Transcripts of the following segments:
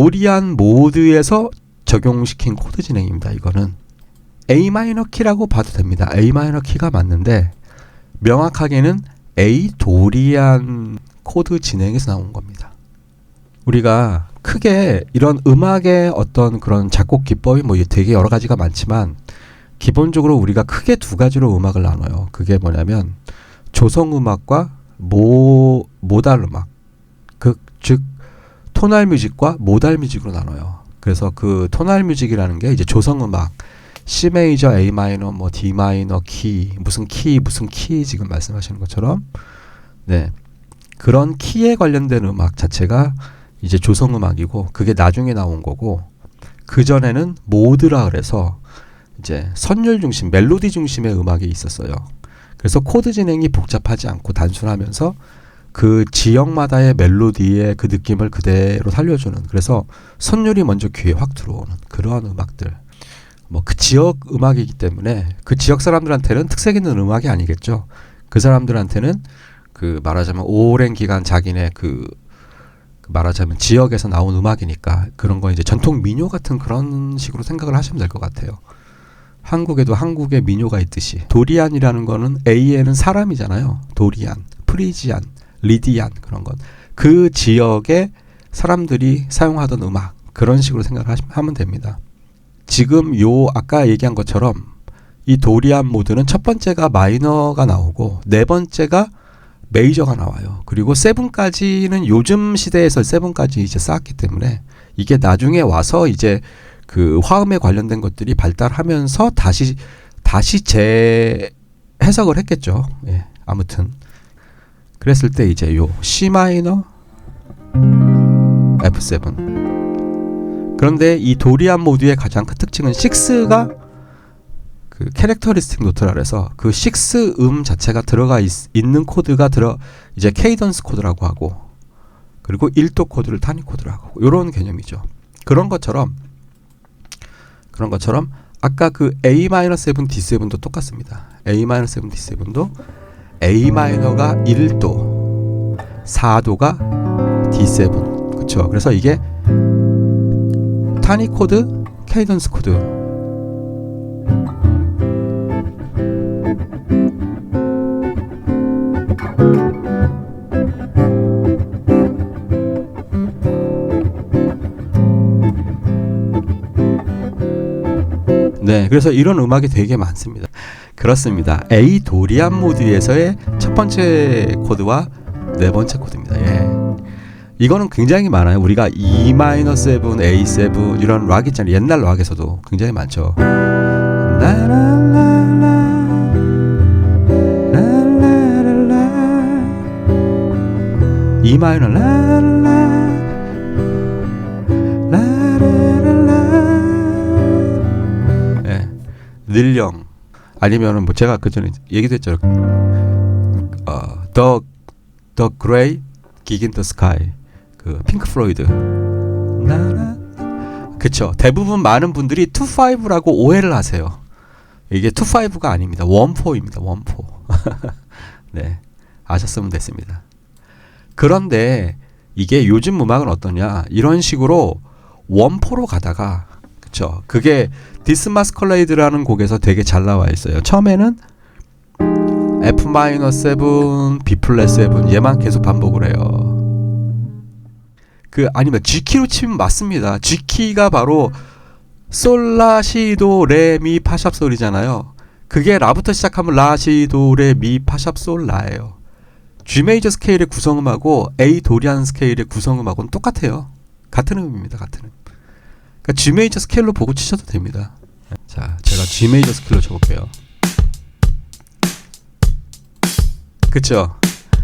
도리안 모드에서 적용시킨 코드 진행입니다. 이거는 A 마이너 키라고 봐도 됩니다. A 마이너 키가 맞는데 명확하게는 A 도리안 코드 진행에서 나온 겁니다. 우리가 크게 이런 음악의 어떤 그런 작곡 기법이 뭐 되게 여러 가지가 많지만 기본적으로 우리가 크게 두 가지로 음악을 나눠요. 그게 뭐냐면 조성음악과 모달 음악, 즉 토날 뮤직과 모달 뮤직으로 나눠요. 그래서 그 토날 뮤직이라는 게 이제 조성음악, C 메이저, A 마이너, 뭐 D 마이너 키, 무슨 키 지금 말씀하시는 것처럼 네, 그런 키에 관련된 음악 자체가 이제 조성음악이고 그게 나중에 나온 거고 그 전에는 모드라 그래서 이제 선율 중심, 멜로디 중심의 음악이 있었어요. 그래서 코드 진행이 복잡하지 않고 단순하면서 그 지역마다의 멜로디의 그 느낌을 그대로 살려주는, 그래서 선율이 먼저 귀에 확 들어오는 그러한 음악들. 뭐 그 지역 음악이기 때문에 그 지역 사람들한테는 특색 있는 음악이 아니겠죠. 그 사람들한테는 그 말하자면 오랜 기간 자기네 그 말하자면 지역에서 나온 음악이니까 그런 거 이제 전통 민요 같은 그런 식으로 생각을 하시면 될 것 같아요. 한국에도 한국의 민요가 있듯이 도리안이라는 거는 A에는 사람이잖아요. 도리안, 프리지안, 리디안 그런 것. 그 지역의 사람들이 사용하던 음악 그런 식으로 생각을 하면 됩니다. 지금 요 아까 얘기한 것처럼 이 도리안 모드는 첫 번째가 마이너가 나오고 네 번째가 메이저가 나와요. 그리고 세븐까지는 요즘 시대에서 세븐까지 이제 쌓았기 때문에 이게 나중에 와서 이제 그 화음에 관련된 것들이 발달하면서 다시 재해석을 했겠죠. 예, 아무튼 그랬을 때 이제 요 C 마이너 F7. 그런데 이 도리안 모드의 가장 큰 특징은 6가 그 캐릭터리스틱 노트라 그래서 그 6 자체가 들어가 있는 코드가 이제 케이던스 코드라고 하고 그리고 1도 코드를 타니 코드라고 하고 요런 개념이죠. 그런 것처럼 아까 그 A-7 D7도 똑같습니다. A-7 D7도 A 마이너가 1도, 4도가 D7. 그쵸? 그래서 이게 타니 코드, 케이던스 코드. 네, 그래서 이런 음악이 되게 많습니다. 그렇습니다. A 도리안 모드에서의 첫 번째 코드와 네 번째 코드입니다. 예. 이거는 굉장히 많아요. 우리가 E-7, A7 이런 락 있잖아요. 옛날 락에서도 굉장히 많죠. E 마이너 늘령 아니면은 뭐 제가 그 전에 얘기도 했죠. The Grey Gig in the Sky 그 핑크 플로이드. 그쵸. 대부분 많은 분들이 2-5라고 오해를 하세요. 이게 2-5가 아닙니다. 1-4입니다. 1-4. 네, 아셨으면 됐습니다. 그런데 이게 요즘 음악은 어떠냐? 이런 식으로 1-4로 가다가 그쵸. 그게 디스 마스컬레이드라는 곡에서 되게 잘 나와 있어요. 처음에는 F-7, B+7 얘만 계속 반복을 해요. 그 아니면 G키로 치면 맞습니다. G키가 바로 솔라시도 레미 파샵 솔이잖아요. 그게 라부터 시작하면 라시도 레미 파샵 솔 라예요. G 메이저 스케일의 구성음하고 A 도리안 스케일의 구성음하고는 똑같아요. 같은 음입니다. 같은 음. 그러니까 G 메이저 스케일로 보고 치셔도 됩니다. 자, 제가 G 메이저 스케일로 쳐볼게요. 그쵸?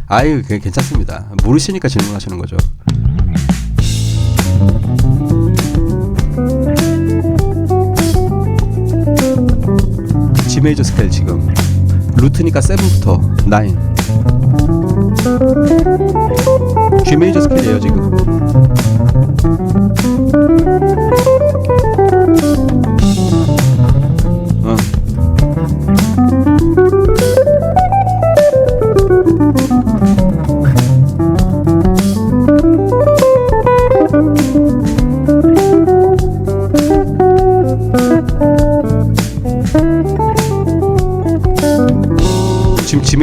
아유, 그게 괜찮습니다. 모르시니까 질문하시는 거죠. G 메이저 스케일 지금 루트니까 7부터 9. G 메이저 스케일이에요 지금.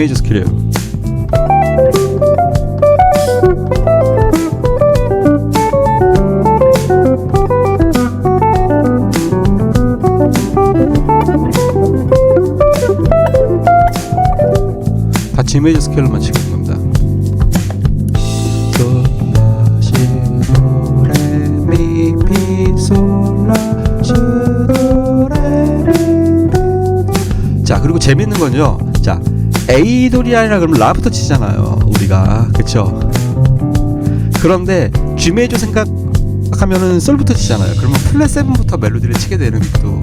메이저 스케일이에요. 다 G 메이저 스케일로만 치는 겁니다. 자, 그리고 재밌는 건요. 자, A 도리안이라 그러면 라부터 치잖아요, 우리가. 그쵸? 그런데 G 메이저 생각하면은 솔부터 치잖아요. 그러면 플랫 7부터 멜로디를 치게 되는 또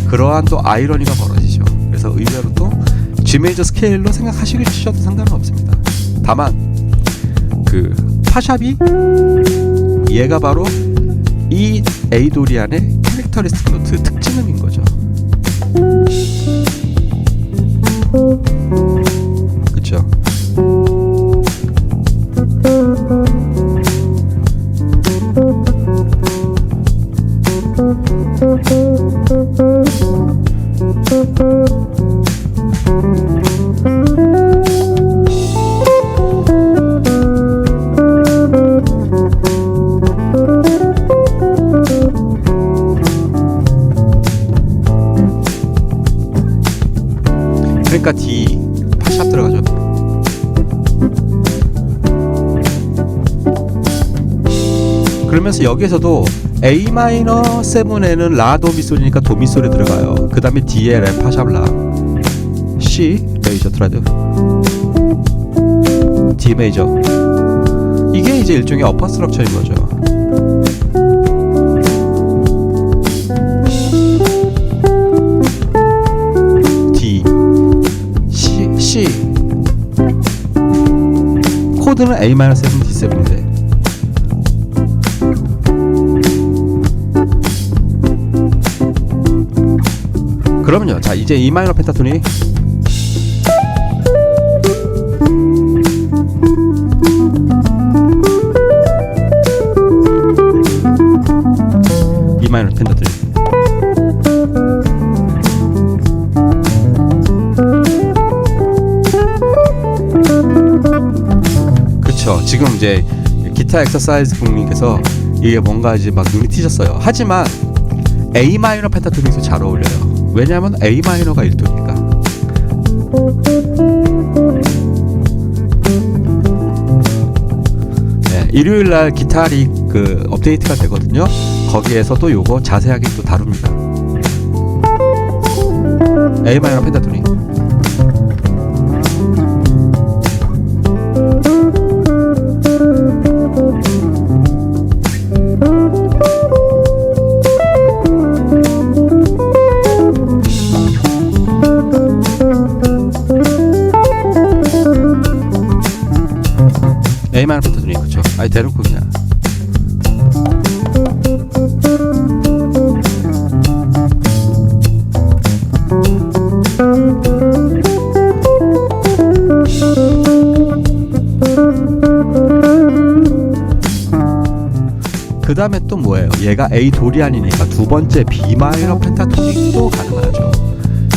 그러한 또 아이러니가 벌어지죠. 그래서 의외로 또 G 메이저 스케일로 생각하시셔도 상관은 없습니다. 다만 그 파샵이 얘가 바로 이 A 도리안의 캐릭터리스틱 노트 특징음인 거죠. 그쵸? 그러니까 D 팝샵 들어가죠. 그러면서 여기에서도 A 마이너 7에는 라 도 미 솔이니까 도 미 솔이 들어가요. 그 다음에 D에 레 팝샵 라, C 메이저 트레드, D 메이저. 이게 이제 일종의 어퍼 스트럭처인 거죠. C 코드는 A-7, D7인데 그러면요. 자, 이제 E 마이너 펜타토닉 E 마이너 펜타토닉 지금 이제 기타 엑서사이즈 국민께서 이게 뭔가 이제 막 눈이 튀셨어요. 하지만 A 마이너 펜타토닉이 잘 어울려요. 왜냐하면 A 마이너가 1도니까. 네, 일요일날 기타리 그 업데이트가 되거든요. 거기에서도 요거 자세하게 또 다룹니다. A 마이너 펜타토닉. A 마이너 펜타토닉. 그쵸? 아니 대놓고 그냥 그 다음에 또 뭐예요? 얘가 A 도리안이니까 두 번째 B 마이너 펜타토닉도 가능하죠.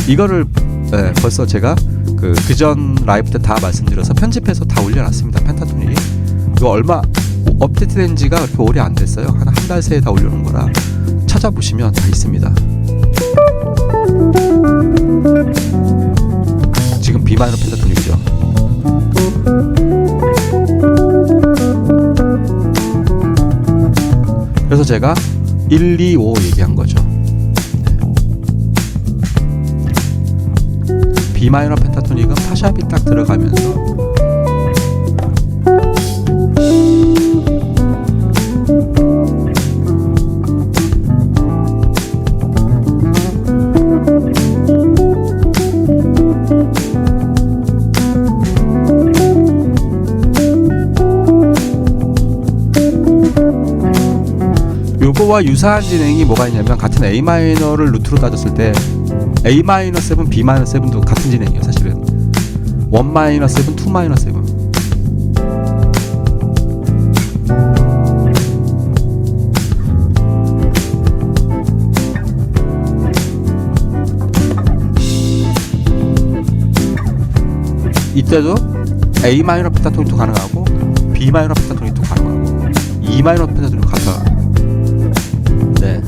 이거를 벌써 제가 그전 라이브 때 다 말씀드려서 편집해서 다 올려놨습니다. 펜타토닉 이거 얼마 업데이트 된 지가 그렇게 오래 안 됐어요. 한 달 새에 다 올려놓은 거라 찾아보시면 다 있습니다. 지금 B 마이너 펜타토닉이죠. 그래서 제가 1, 2, 5 얘기한 거죠. B 마이너 펜타토닉은 파샵이 딱 들어가면서 요거와 유사한 진행이 뭐가 있냐면 같은 A 마이너를 루트로 따졌을 때 A 마이너 7, B 마이너 7도 같은 진행이에요. 사실은 1 마이너 7, 2 마이너 7. 이때도 A 마이너 펜타토닉도 가능하고 B 마이너 펜타토닉도 가능하고 E 마이너 펜타토닉도 가능하고 네.